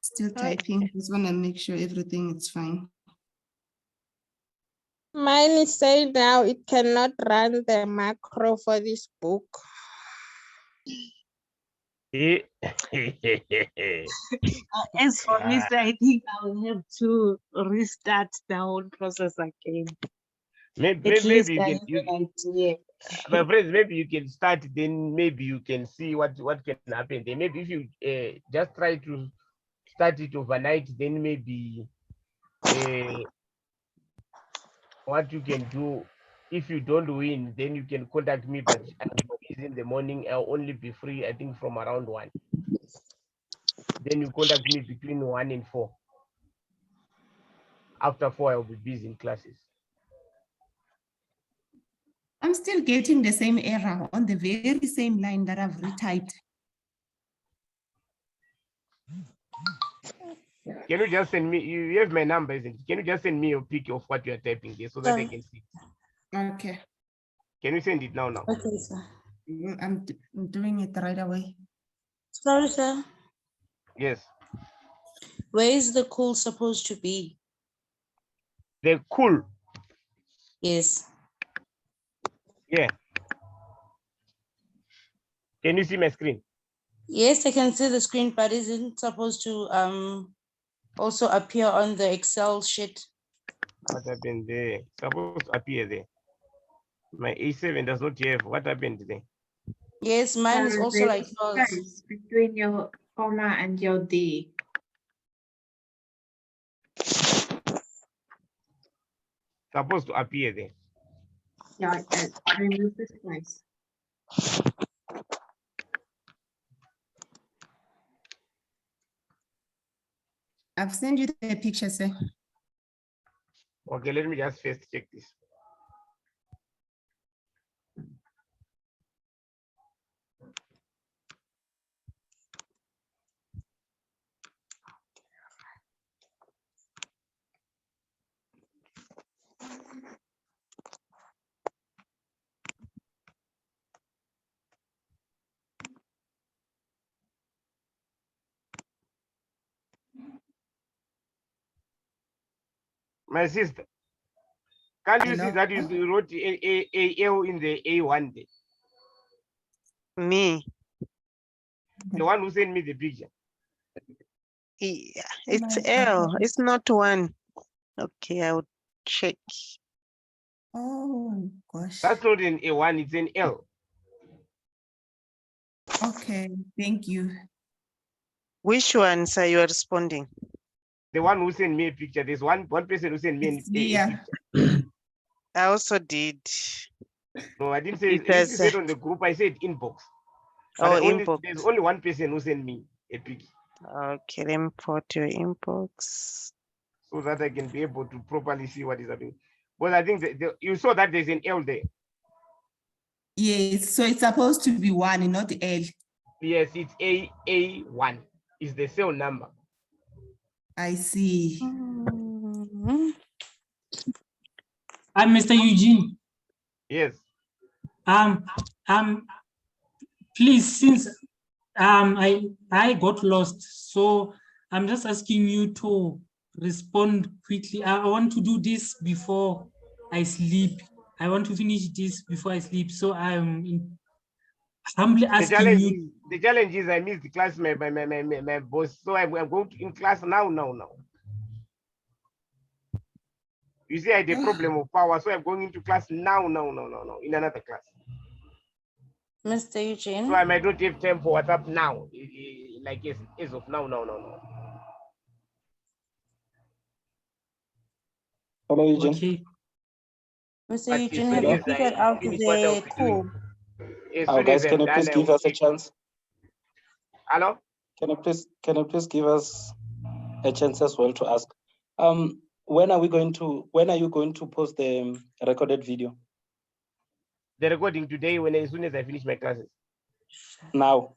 Still typing. Just want to make sure everything is fine. Mine is saying now it cannot run the macro for this book. As for me, so I think I'll have to restart the whole process again. Maybe At least you I can, have an idea. my friends, maybe you can start, then maybe you can see what can happen. Then maybe if you just try to start it overnight, then maybe what you can do, if you don't win, then you can contact me, but in the morning I'll only be free, I think, from around 1. Then you contact me between 1 and 4. After 4, I'll be busy in classes. I'm still getting the same error on the very same line that I've retyped. Can you just send me, you have my number, isn't it? Can you just send me a pic of what you are typing there so that I can see? Okay. Can you send it now? Okay, sir. I'm doing it right away. Sorry, sir. Yes. Where is the call supposed to be? The cool. Yes. Yeah. Can you see my screen? Yes, I can see the screen, but isn't supposed to also appear on the Excel sheet? What happened there? Supposed to appear there. My A7 does not have. What happened there? Yes, mine is also like yours. Space between your comma and your D. Supposed to appear there. Yeah, remove the space. I've sent you the picture, sir. Okay, let me just first check this. My sister, can't you see Hello? that you wrote a L in the A1 day? Me, The one who sent me the picture. yeah, it's L, it's not 1. Okay, I will check. Oh, gosh. That's not an A1, it's an L. Okay, thank you. Which ones are you responding? The one who sent me a picture. There's one person who sent me It's a Leah. picture. I also did. No, I didn't say It it. has, You said on the group, I said inbox. But oh, there's inbox. only one person who sent me a picture Okay, let me put your inbox. so that I can be able to properly see what is happening. Well, I think you saw that there's an L there. Yes, so it's supposed to be 1 and not L. Yes, it's A1 is the cell number. I see. I'm Mr. Eugene. Yes. Please, since I got lost, so I'm just asking you to respond quickly. I want to do this before I sleep. I want to finish this before I sleep. So I'm humbly The asking challenge, you. the challenge is I missed the class, my boss. So I'm going to in class now. You see, I had a problem of power, so I'm going into class now, in another class. Mr. Eugene. So I might not have time for WhatsApp now, like as of now. Hello, Eugene. Okay. Mr. But Eugene, as have soon you as figured I out finish what I'll the be call? doing, as Oh, soon guys, as can I'm you done, please I give will us a check. chance? Hello? Can you please give us a chance as well to ask? When are you going to post the recorded video? The recording today, as soon as I finish my classes. Now.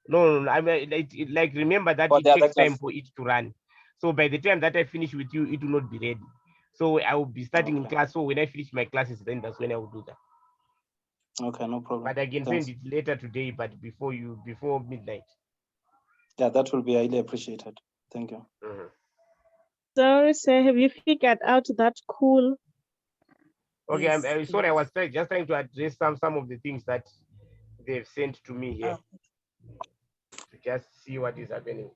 No, I mean, like remember that For it the other takes time class. for it to run. So by the time that I finish with you, it will not be ready. So I will be starting in class. So when I finish my classes, then that's when I will do that. Okay, no problem. But I can Thanks. send it later today, but before midnight. Yeah, that will be highly appreciated. Thank you. Sorry, sir, have you figured out that cool? Okay, Yes, I'm sorry. I please. was just trying to address some of the things that they've sent to me here to just see what is happening.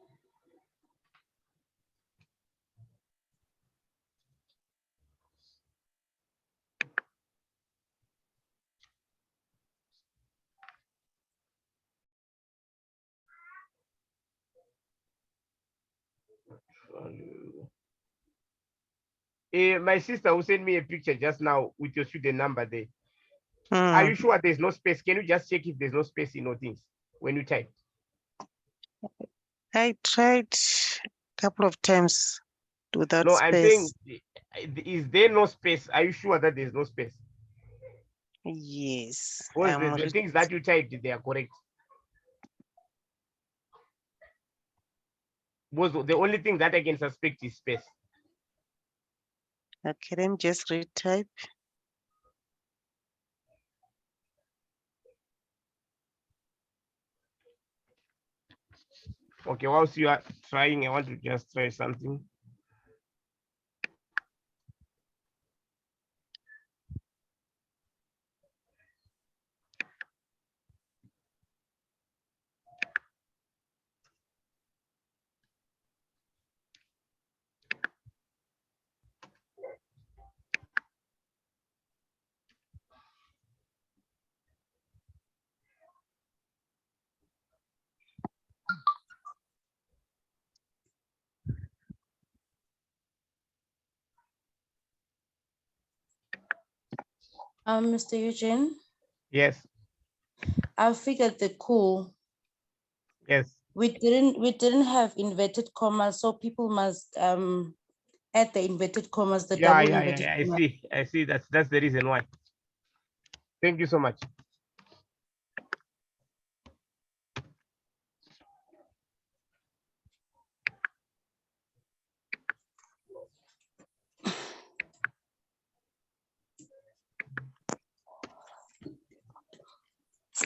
My sister who sent me a picture just now with your student number there. Are you sure there's no space? Can you just check if there's no space in all things when you type? I tried a couple of times without No, I'm saying, space. is there no space? Are you sure that there's no space? Yes. Because the things that you typed, they are correct. Because the only thing that I can suspect is space. Okay, let me just retype. Okay, whilst you are trying, I want to just try something. Mr. Eugene. Yes. I figured the cool. Yes. We didn't have inverted commas, so people must add the inverted commas, the double inverted I commas. see. I see. That's the reason why. Thank you so much.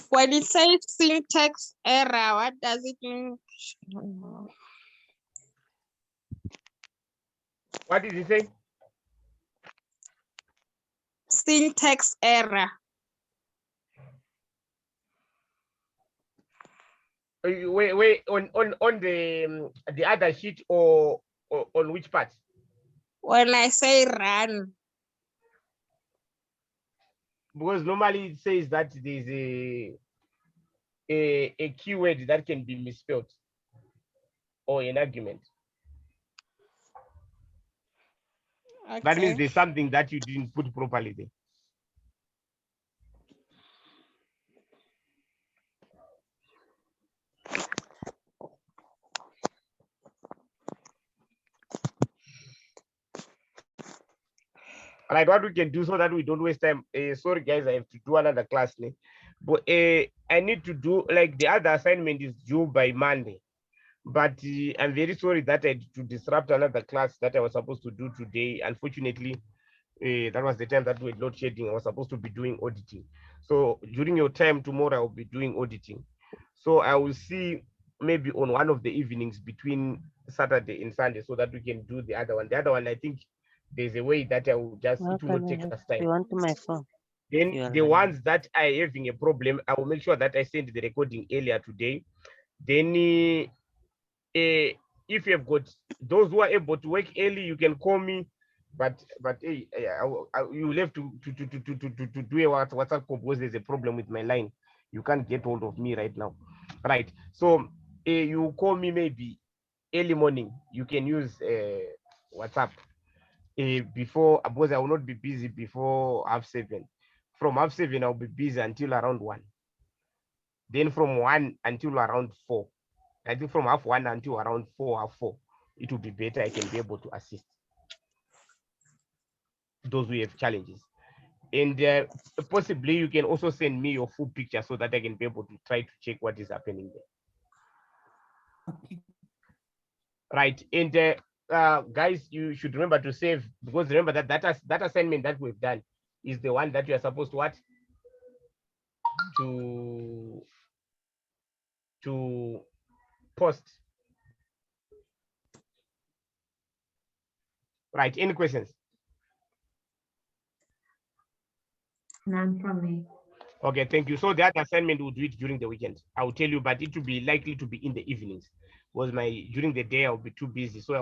When it says syntax error, what does it mean? What did he say? Syntax error. Wait, on the other sheet or on which part? When I say run. Because normally it says that there's a keyword that can be misspelled or an argument. Okay. That means there's something that you didn't put properly there. All right, what we can do so that we don't waste time. Sorry, guys, I have to do another class. But I need to do, like, the other assignment is due by Monday. But I'm very sorry that I had to disrupt another class that I was supposed to do today. Unfortunately, that was the time that we had load shedding. I was supposed to be doing auditing. So during your time tomorrow, I will be doing auditing. So I will see maybe on one of the evenings between Saturday and Sunday so that we can do the other one. The other one, I think there's a way that I will just, it will not take us time. You want my phone? Then You are the right. ones that are having a problem, I will make sure that I send the recording earlier today. Then if you have got those who are able to work early, you can call me. But hey, you will have to do a WhatsApp call because there's a problem with my line. You can't get hold of me right now. Right. So you call me maybe early morning. You can use WhatsApp before, because I will not be busy before 7:30. From 7:30, I'll be busy until around 1. Then from 1 until around 4. I think from 1:30 until around 4, it will be better. I can be able to assist those who have challenges. And possibly you can also send me your full picture so that I can be able to try to check what is happening there. Okay. Right. And guys, you should remember to save, because remember that that assignment that we've done is the one that you are supposed to what? To post. Right. Any questions? None from me. Okay, thank you. So that assignment will do it during the weekend. I will tell you, but it will be likely to be in the evenings. Because during the day I'll be too busy. So I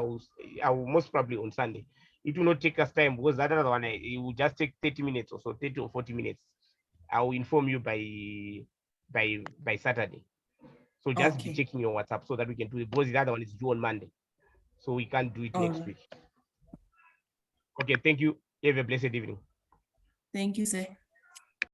will most probably on Sunday. It will not take us time, because that other one it will just take 30 minutes or so, 30 or 40 minutes. I will inform you by Saturday. So just be checking your WhatsApp so that we can do it, because the other one is due on Monday. So we can't do it next week. Okay, thank you. Have a blessed evening. Thank you, sir.